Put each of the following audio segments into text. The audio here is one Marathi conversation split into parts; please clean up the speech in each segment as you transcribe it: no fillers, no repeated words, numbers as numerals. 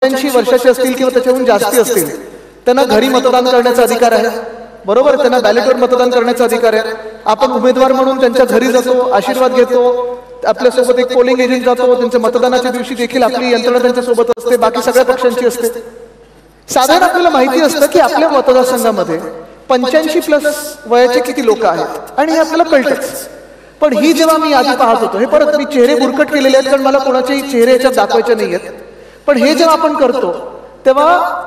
85 वर्षाचे असतील किंवा त्याच्याहून जास्ती असतील त्यांना घरी मतदान करण्याचा अधिकार आहे, बरोबर? त्यांना बॅलेटवर मतदान करण्याचा अधिकार आहे. आपण उमेदवार म्हणून त्यांच्या घरी जातो, आशीर्वाद घेतो, आपल्यासोबत एक पोलिंग एजंट जातो, त्यांच्या मतदानाच्या दिवशी देखील आपली यंत्रणा त्यांच्या सोबत असते, बाकी सगळ्या पक्षांची असते. साधारण आपल्याला माहिती असतं की आपल्या मतदारसंघामध्ये 85+ वयाचे किती लोक आहेत आणि हे आपल्याला कळतंच. पण ही जेव्हा मी यादी पाहत होतो, हे परत मी चेहरे बुरकट केलेले आहेत कारण मला कोणाचेही चेहरे याच्यात दाखवायचे नाही आहेत, पण हे जेव्हा आपण करतो तेव्हा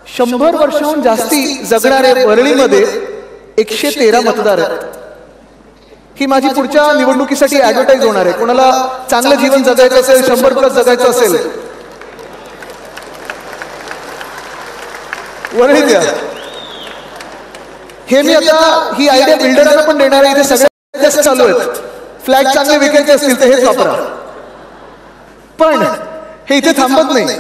100 वर्षाहून जास्ती जगणारे वरळीमध्ये 113 मतदार आहेत. ही माझी पुढच्या निवडणुकीसाठी ऍडव्हर्टाईज होणार आहे. कोणाला चांगलं जीवन जगायचं असेल, 100+ जगायचं असेल, वरळी द्या. हे मी आता ही आयडिया बिल्डरांना पण देणार आहे. इथे सगळ्यात जास्त चालू आहेत. फ्लॅट चांगले विकायचे असतील तर हेच वापरा. पण हे इथे थांबत नाही.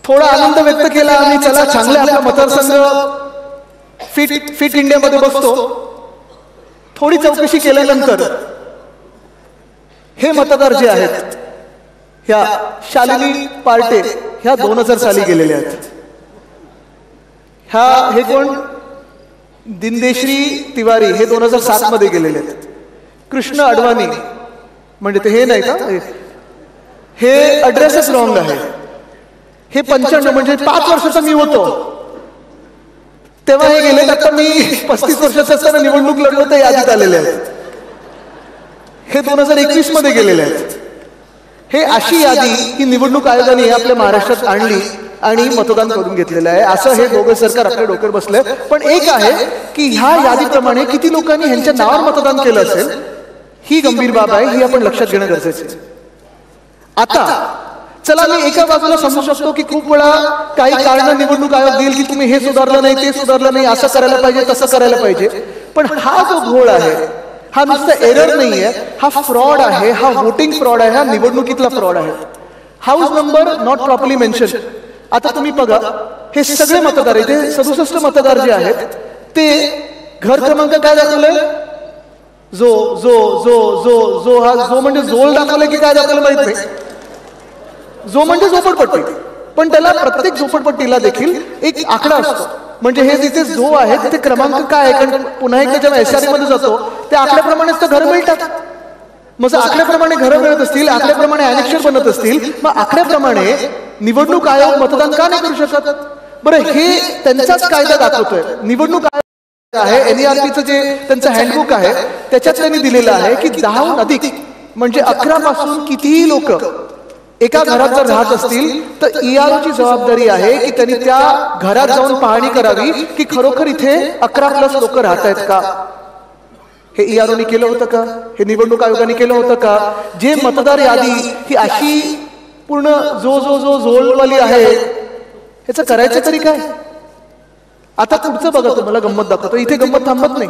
थोडा आनंद व्यक्त केला आणि चला चांगले आपला मतदारसंघ फिट इंडियामध्ये बसतो. थोडी चौकशी केल्यानंतर हे मतदार जे आहेत, ह्या शालिनी पार्टे ह्या 2000 साली गेलेल्या आहेत. हे कोण? दिनदेश्री तिवारी हे 2007 मध्ये गेलेले आहेत. कृष्ण अडवाणी म्हणजे ते हे नाही का, हे ऍड्रेसच रॉंग आहे. हे 95 म्हणजे 5 वर्षाचा मी होतो तेव्हा हे गेले. आता मी 35 वर्षाचा असताना निवडणूक लढलो तर यादीत आलेले आहेत. हे 2021 मध्ये गेलेले आहेत. हे अशी यादी ही निवडणूक आयोगाने आपल्या महाराष्ट्रात आणली आणि मतदान करून घेतलेलं आहे. असं हे दोघं सरकार आपल्या डोक्यावर बसलंय. पण एक आहे की ह्या यादीप्रमाणे किती लोकांनी ह्यांच्या नावावर मतदान केलं असेल ही गंभीर बाब आहे. ही आपण लक्षात घेणं गरजेचं आहे. आता चला मी एका बाजूला समजू शकतो की खूप वेळा काही कारण निवडणूक आयोग देईल की तुम्ही हे सुधारलं नाही, ते सुधारलं नाही, असं करायला पाहिजे, तसं करायला पाहिजे. पण हा जो घोळ आहे हा नुसता एरर नाहीये, हा फ्रॉड आहे. हा वोटिंग फ्रॉड आहे, हा निवडणुकीतला फ्रॉड आहे. House number not properly mention. आता तुम्ही बघा हे सगळे मतदार, इथे 67 मतदार जे आहेत ते घर क्रमांक काय दाखवलंय? जो जो जो जो जो हा जो म्हणजे जोल दाखवलंय की काय दाखवलं माहित नाही. जो म्हणजे झोपडपट्टी, पण त्याला प्रत्येक झोपडपट्टीला देखील एक आकडा असतो. म्हणजे हे जिथे जो आहे तिथे क्रमांक काय आहे, कारण पुन्हा एकदा जेव्हा SRE मध्ये जातो त्या आकड्याप्रमाणेच तर घरं मिळतात. मग आकड्याप्रमाणे घरं मिळत असतील, आकड्याप्रमाणे अनेक्षर बनत असतील, मग आकड्याप्रमाणे निवडणूक आयोग मतदान का नाही करू शकत? बरं, हे त्यांचाच कायदा दाखवतोय. निवडणूक आयोग आहे, NERPचं जे त्यांचं हँडबुक आहे त्याच्यात त्यांनी दिलेलं आहे की 10हून अधिक म्हणजे 11 पासून कितीही लोक एका घरात जर राहत असतील तर EROची जबाबदारी आहे की त्यांनी त्या घरात जाऊन पाहणी करावी की खरोखर इथे 11+ लोक राहत आहेत का. हे EROने केलं होतं का? हे निवडणूक आयोगाने केलं होतं का? जे मतदार यादी ही अशी पूर्ण जो जो जो झोलवाली आहे ह्याचं करायचं तरी काय? आता पुढचं बघा, तुम्हाला गंमत दाखवतो. इथे गंमत थांबत नाही.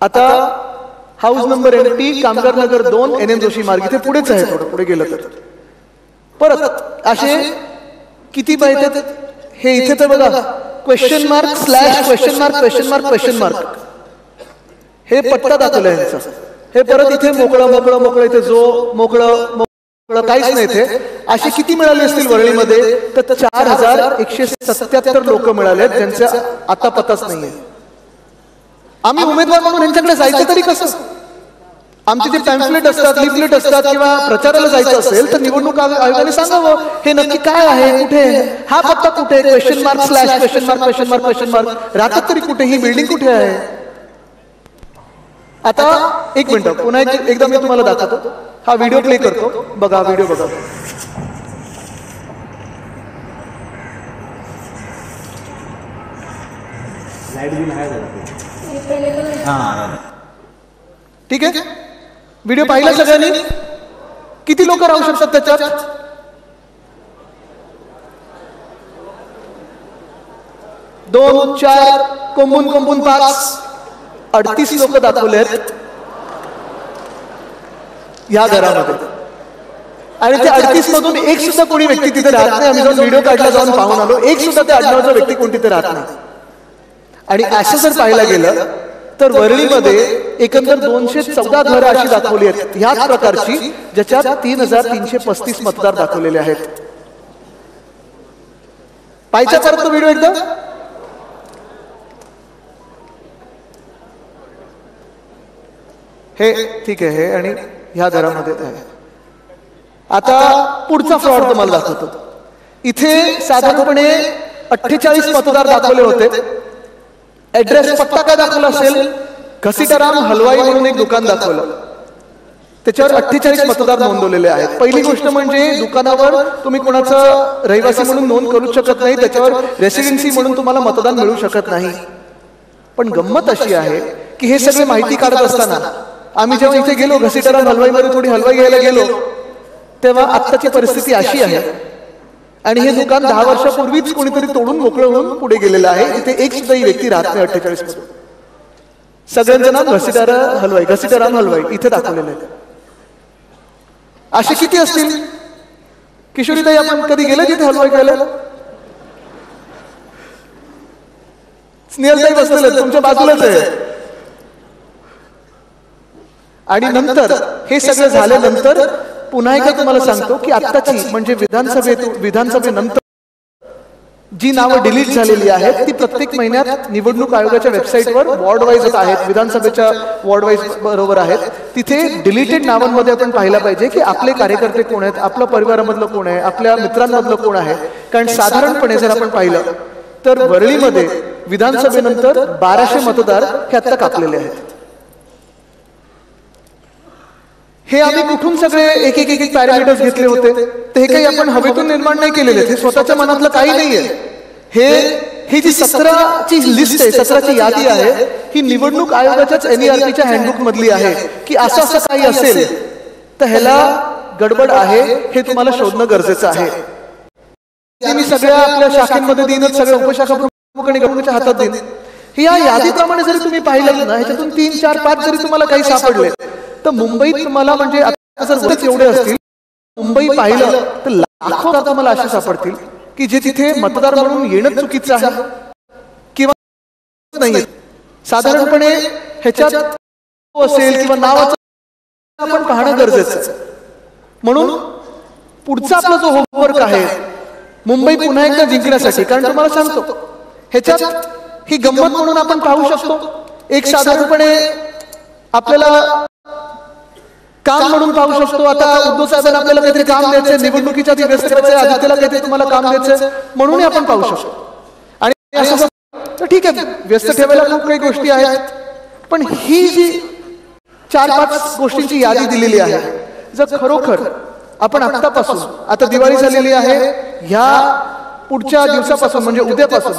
आता हाऊस नंबर MP कामगार नगर 2 NM जोशी मार्ग इथे पुढेच आहे. थोडं पुढे गेलं तर परत असे किती पाहिजे हे इथे तर बघा question mark slash question mark question mark question mark हे पट्टा दाखवलं आहे ह्यांचं. हे परत इथे मोकळं मोकळं मोकळं, इथे जो मोकळं मोकळं काहीच नाही. इथे असे किती मिळाले असतील वरळीमध्ये? तर 4177 लोक मिळाले ज्यांचा आता पताच नाहीये. आम्ही उमेदवार म्हणून यांच्याकडे जायचं तरी कसं? आमचे जे पॅम्फलेट असतात, लिफलेट असतात किंवा प्रचाराला जायचं असेल तर निवडणूक आयोगाने सांगावं हे नक्की काय आहे, कुठे, हा पत्ता कुठे, question mark slash question mark question mark question mark. राहतात तरी कुठे? ही बिल्डिंग कुठे आहे? आता एक मिनिट, पुन्हा एकदा मी तुम्हाला दाखवतो. हा व्हिडिओ प्ले करतो, बघा व्हिडिओ बघा. ठीक आहे, व्हिडिओ पाहिला सगळ्यांनी? किती लोक राहू शकतात त्याच्यात? 2, 4 कोंबून कोंबून 5, 38 लोक दाखवले आहेत या घरामध्ये. आणि ते 38 मधून एक सुद्धा कोणी व्यक्ती तिथे राहत नाही. आम्ही जाऊन व्हिडिओ काढला, जाऊन पाहून आलो, एक सुद्धा त्या 98 व्यक्ती कोण तिथे राहत नाही. आणि असं जर पाहायला गेलं तर वरळीमध्ये एकंदर 214 घरं अशी दाखवली आहेत ह्याच प्रकारची, ज्याच्यात 3335 मतदार दाखवलेले आहेत. पाहिजे परत तो व्हिडिओ एकदा. हे ठीक आहे, हे आणि ह्या घरामध्ये आहे. आता पुढचा फ्रॉड तुम्हाला दाखवतो. इथे साधारणपणे 48 मतदार दाखवले होते. ऍड्रेस पत्ता काय दाखवला असेल, घसीटाराम हलवाई म्हणून एक दुकान दाखवलं, त्याच्यावर 48 मतदार नोंदवलेले आहेत. पहिली गोष्ट म्हणजे दुकानावर तुम्ही कोणाचं रहिवासी म्हणून नोंद करू शकत नाही, त्याच्यावर रेसिडेन्सी म्हणून तुम्हाला मतदान मिळू शकत नाही. पण गंमत अशी आहे की हे सगळे माहिती काढत असताना आम्ही जेव्हा इथे गेलो घसीटाराम हलवाईमध्ये थोडी हलवाई घ्यायला गेलो, तेव्हा आत्ताची परिस्थिती अशी आहे आणि हे दुकान 10 वर्षापूर्वीच कोणीतरी तोडून मोकळं होऊन पुढे गेलेलं आहे. इथे एक सुद्धा व्यक्ती राहत नाही 48 मधून. सगळ्यांचं नाव घसीटाराम हलवाई इथे दाखवलेलं आहे. असे किती असतील किशोरीताई? आपण कधी गेले तिथे हलवाई खायला? स्नेहलताई बसलेले तुमच्या बाजूलाच आहे. आणि नंतर हे सगळं झाल्यानंतर पुन्हा एकदा तुम्हाला सांगतो की आत्ताची म्हणजे विधानसभेनंतर जी नावं डिलीट झालेली आहेत ती प्रत्येक महिन्यात निवडणूक आयोगाच्या वेबसाईटवर वॉर्ड वाईज आहेत, विधानसभेच्या वॉर्ड वाईज बरोबर आहेत. तिथे डिलीटेड नावांमध्ये आपण पाहिलं पाहिजे की आपले कार्यकर्ते कोण आहेत, आपल्या परिवारामधलं कोण आहे, आपल्या मित्रांमधलं कोण आहे. कारण साधारणपणे जर आपण पाहिलं तर वरळीमध्ये विधानसभेनंतर 1200 मतदार हे आता कापलेले आहेत. हे आम्ही कुठून सगळे एक एक एक पॅरामीटर्स घेतले होते, तर हे काही आपण हवेतून निर्माण नाही केलेले, हे स्वतःच्या मनातलं काही नाहीये. ही जी 17ची लिस्ट आहे, 17ची यादी आहे, ही निवडणूक आयोगाच्याच NERPच्या हँडबुक मधली आहे की असं असं काही असेल तर ह्याला गडबड आहे, हे तुम्हाला शोधणं गरजेचं आहे. मी सगळ्या आपल्या शाखेमध्ये देईनच, सगळ्या उपशाखा प्रमुख आणि गटच्या हातात देईन. या यादीप्रमाणे जरी तुम्ही पाहिलं ना, ह्याच्यातून 3, 4, 5 जरी तुम्हाला काही सापडले तर मुंबईत तुम्हाला म्हणजे आता जर एवढे असतील, मुंबई पाहिलं तर लाखो तुम्हाला असे सापडतील की जे तिथे मतदार म्हणून येणं चुकीचं आहे किंवा नाही. साधारणपणे ह्याच्यात असेल किंवा नावाचं आपण पाहणं गरजेचं आहे. म्हणून पुढचा आपला जो होमवर्क आहे मुंबई पुन्हा एकदा जिंकण्यासाठी, कारण तुम्हाला सांगतो ह्याच्यात ही गंमत म्हणून आपण पाहू शकतो. एक साधारणपणे आपल्याला काम म्हणून पाहू शकतो. आता उद्धव साहेबांना आपल्याला काहीतरी काम द्यायचंय, निवडणुकीच्या आधी व्यस्त करायचंय, आदित्यला काहीतरी तुम्हाला काम द्यायचंय म्हणून आपण पाहू शकतो. आणि असं तर ठीक आहे, व्यस्त ठेवायला खूप काही गोष्टी आहेत, पण ही जी 4-5 गोष्टींची यादी दिलेली आहे, जर खरोखर आपण आत्तापासून, आता दिवाळी झालेली आहे, ह्या पुढच्या दिवसापासून म्हणजे उद्यापासून